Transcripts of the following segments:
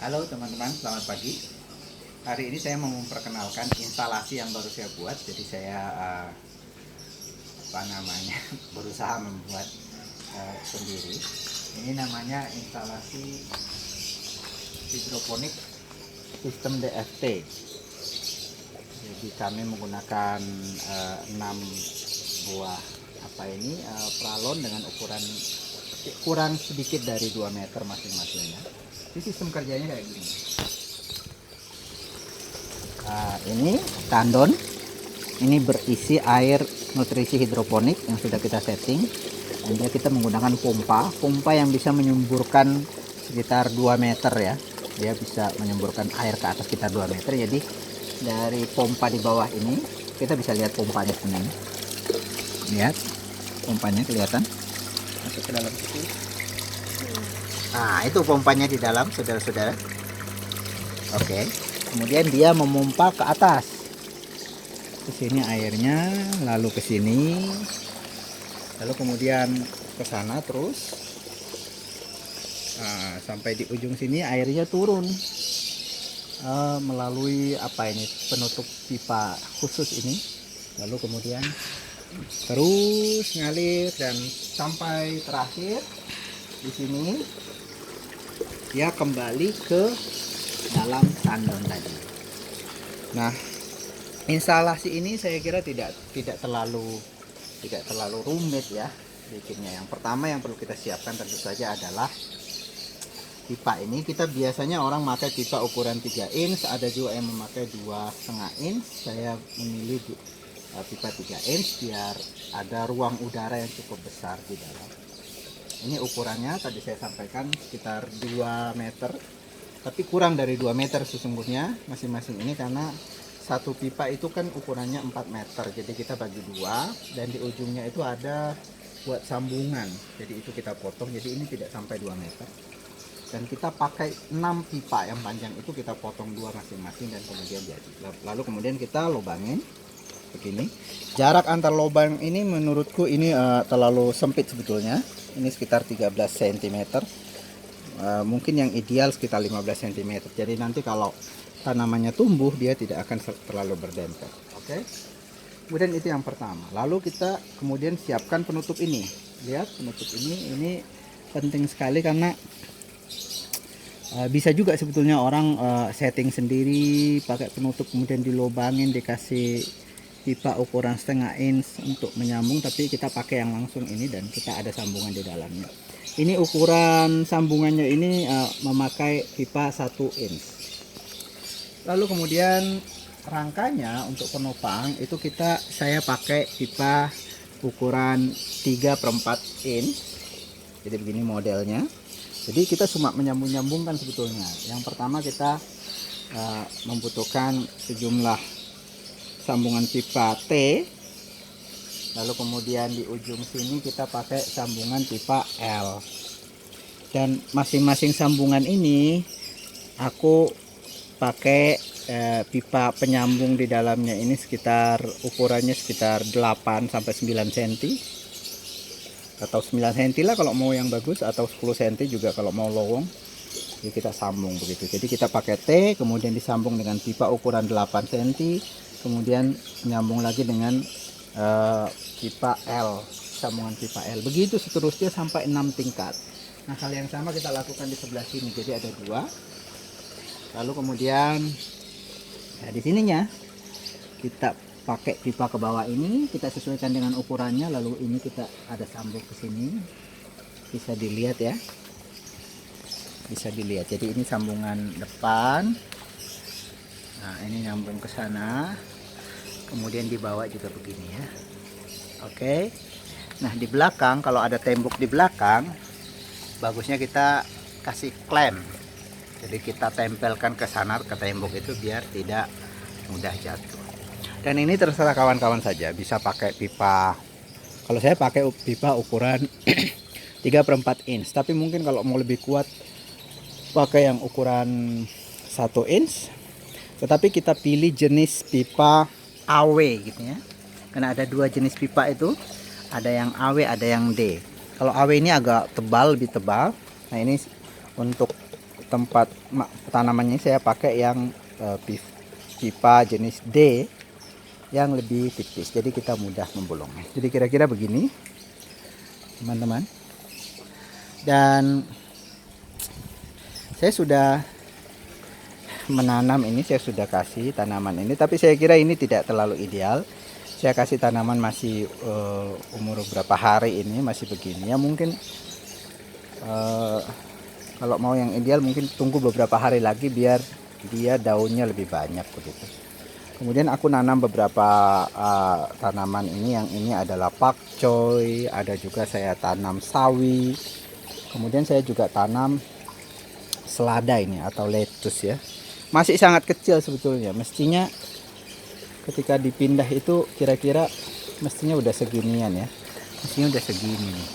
Halo teman-teman, selamat pagi. Hari ini saya mau memperkenalkan instalasi yang baru saya buat. Jadi saya berusaha membuat sendiri. Ini namanya instalasi hidroponik sistem DFT. Jadi kami menggunakan 6 buah pralon dengan ukuran kurang sedikit dari 2 meter masing-masingnya. Ini sistem kerjanya kayak gini. Ini tandon, ini berisi air nutrisi hidroponik yang sudah kita setting, dan kita menggunakan pompa yang bisa menyemburkan sekitar 2 meter ya. Dia bisa menyemburkan air ke atas sekitar 2 meter. Jadi dari pompa di bawah ini kita bisa lihat pompanya sini. Lihat pompanya kelihatan masuk ke dalam situ. Nah, itu pompanya di dalam, saudara-saudara. Oke. Kemudian dia memompa ke atas. Ke sini airnya, lalu ke sini. Lalu kemudian ke sana terus. Nah, sampai di ujung sini airnya turun. Melalui penutup pipa khusus ini. Lalu kemudian terus ngalir dan sampai terakhir di sini dia kembali ke dalam tandon tadi. Nah, instalasi ini saya kira tidak terlalu rumit ya bikinnya. Yang pertama yang perlu kita siapkan tentu saja adalah pipa ini. Kita biasanya orang pakai pipa ukuran 3 inch, ada juga yang memakai 2,5 inch. Saya memilih pipa 3 inch biar ada ruang udara yang cukup besar di dalam. Ini ukurannya tadi saya sampaikan sekitar 2 meter, tapi kurang dari 2 meter sesungguhnya masing-masing ini, karena satu pipa itu kan ukurannya 4 meter. Jadi kita bagi 2 dan di ujungnya itu ada buat sambungan. Jadi itu kita potong, jadi ini tidak sampai 2 meter. Dan kita pakai 6 pipa yang panjang itu kita potong 2 masing-masing dan kemudian jadi. Lalu kemudian kita lubangin begini. Jarak antar lubang ini menurutku ini terlalu sempit sebetulnya. Ini sekitar 13 cm. Mungkin yang ideal sekitar 15 cm. Jadi nanti kalau tanamannya tumbuh dia tidak akan terlalu berdempet. Oke. Kemudian itu yang pertama. Lalu kita kemudian siapkan penutup ini. Lihat penutup ini penting sekali karena bisa juga sebetulnya orang setting sendiri pakai penutup, kemudian dilobangin, dikasih pipa ukuran 1/2 inch untuk menyambung, tapi kita pakai yang langsung ini dan kita ada sambungan di dalamnya. Ini ukuran sambungannya ini memakai pipa 1 inch. Lalu kemudian rangkanya untuk penopang itu saya pakai pipa ukuran 3/4 inch. Jadi begini modelnya. Jadi kita cuma menyambung-nyambungkan sebetulnya. Yang pertama kita membutuhkan sejumlah sambungan pipa T, lalu kemudian di ujung sini kita pakai sambungan pipa L, dan masing-masing sambungan ini aku pakai pipa penyambung di dalamnya ini ukurannya sekitar 8 sampai 9 cm atau 9 cm lah kalau mau yang bagus, atau 10 cm juga kalau mau lowong. Jadi kita sambung begitu. Jadi kita pakai T, kemudian disambung dengan pipa ukuran 8 cm, kemudian nyambung lagi dengan pipa L, sambungan pipa L. Begitu seterusnya sampai 6 tingkat. Nah, hal yang sama kita lakukan di sebelah sini. Jadi ada 2. Lalu kemudian di sininya kita pakai pipa ke bawah ini, kita sesuaikan dengan ukurannya. Lalu ini kita ada sambung ke sini. Bisa dilihat ya. Bisa dilihat. Jadi ini sambungan depan. Nah, ini nyambung ke sana. Kemudian dibawa juga begini ya. Oke. Nah, di belakang kalau ada tembok di belakang, bagusnya kita kasih klem. Jadi kita tempelkan ke sana ke tembok itu biar tidak mudah jatuh. Dan ini terserah kawan-kawan saja, bisa pakai pipa. Kalau saya pakai pipa ukuran 3/4 inch, tapi mungkin kalau mau lebih kuat pakai yang ukuran 1 inch. Tetapi kita pilih jenis pipa AW gitu ya. Karena ada 2 jenis pipa itu, ada yang AW, ada yang D. Kalau AW ini agak tebal, lebih tebal. Nah, ini untuk tempat tanamannya saya pakai yang pipa jenis D yang lebih tipis, jadi kita mudah membolongnya. Jadi kira-kira begini teman-teman. Dan saya sudah menanam ini, saya sudah kasih tanaman ini, tapi saya kira ini tidak terlalu ideal. Saya kasih tanaman masih umur berapa hari ini masih begini ya, mungkin kalau mau yang ideal mungkin tunggu beberapa hari lagi biar dia daunnya lebih banyak begitu. Kemudian aku nanam beberapa tanaman ini, yang ini adalah pakcoy, ada juga saya tanam sawi, kemudian saya juga tanam selada ini atau lettuce ya. Masih sangat kecil sebetulnya, mestinya ketika dipindah itu kira-kira mestinya udah seginian ya, mestinya udah segini nih.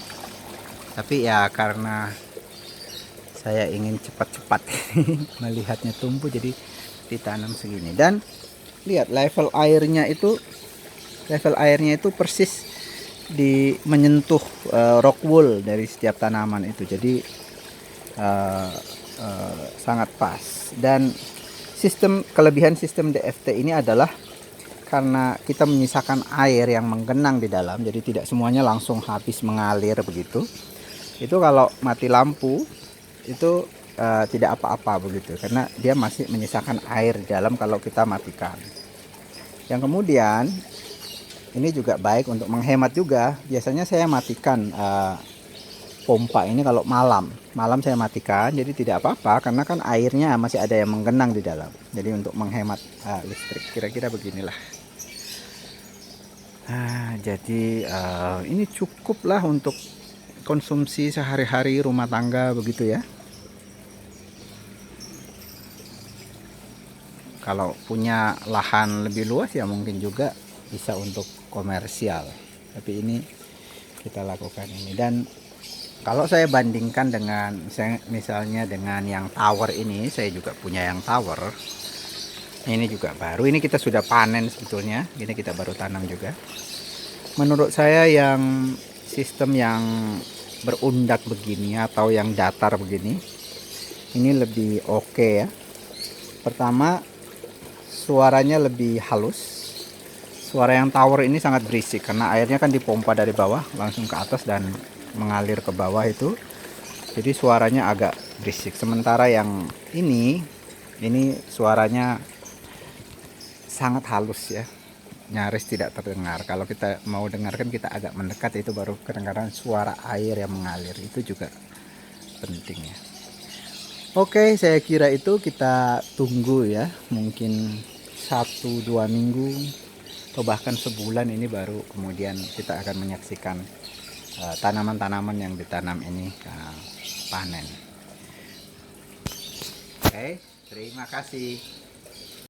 Tapi ya karena saya ingin cepat-cepat melihatnya tumbuh, jadi ditanam segini. Dan lihat level airnya itu persis di menyentuh rock wool dari setiap tanaman itu, jadi sangat pas. Dan kelebihan sistem DFT ini adalah karena kita menyisakan air yang menggenang di dalam, jadi tidak semuanya langsung habis mengalir begitu. Itu kalau mati lampu itu tidak apa-apa begitu, karena dia masih menyisakan air di dalam kalau kita matikan. Yang kemudian ini juga baik untuk menghemat juga. Biasanya saya matikan pompa ini kalau malam saya matikan, jadi tidak apa-apa karena kan airnya masih ada yang menggenang di dalam. Jadi untuk menghemat listrik, kira-kira beginilah. Jadi ini cukuplah untuk konsumsi sehari-hari rumah tangga begitu ya. Kalau punya lahan lebih luas ya mungkin juga bisa untuk komersial, tapi ini kita lakukan ini. Dan kalau saya bandingkan dengan misalnya dengan yang tower ini, saya juga punya yang tower ini juga baru, ini kita sudah panen sebetulnya, ini kita baru tanam juga. Menurut saya yang sistem yang berundak begini atau yang datar begini ini lebih oke ya. Pertama, suaranya lebih halus. Suara yang tower ini sangat berisik karena airnya kan dipompa dari bawah langsung ke atas dan mengalir ke bawah itu, jadi suaranya agak berisik. Sementara yang ini suaranya sangat halus ya, nyaris tidak terdengar. Kalau kita mau dengarkan kita agak mendekat, itu baru kedengaran suara air yang mengalir, itu juga penting ya. Oke, saya kira itu kita tunggu ya, mungkin 1-2 minggu atau bahkan sebulan ini baru kemudian kita akan menyaksikan tanaman-tanaman yang ditanam ini panen. Oke, terima kasih.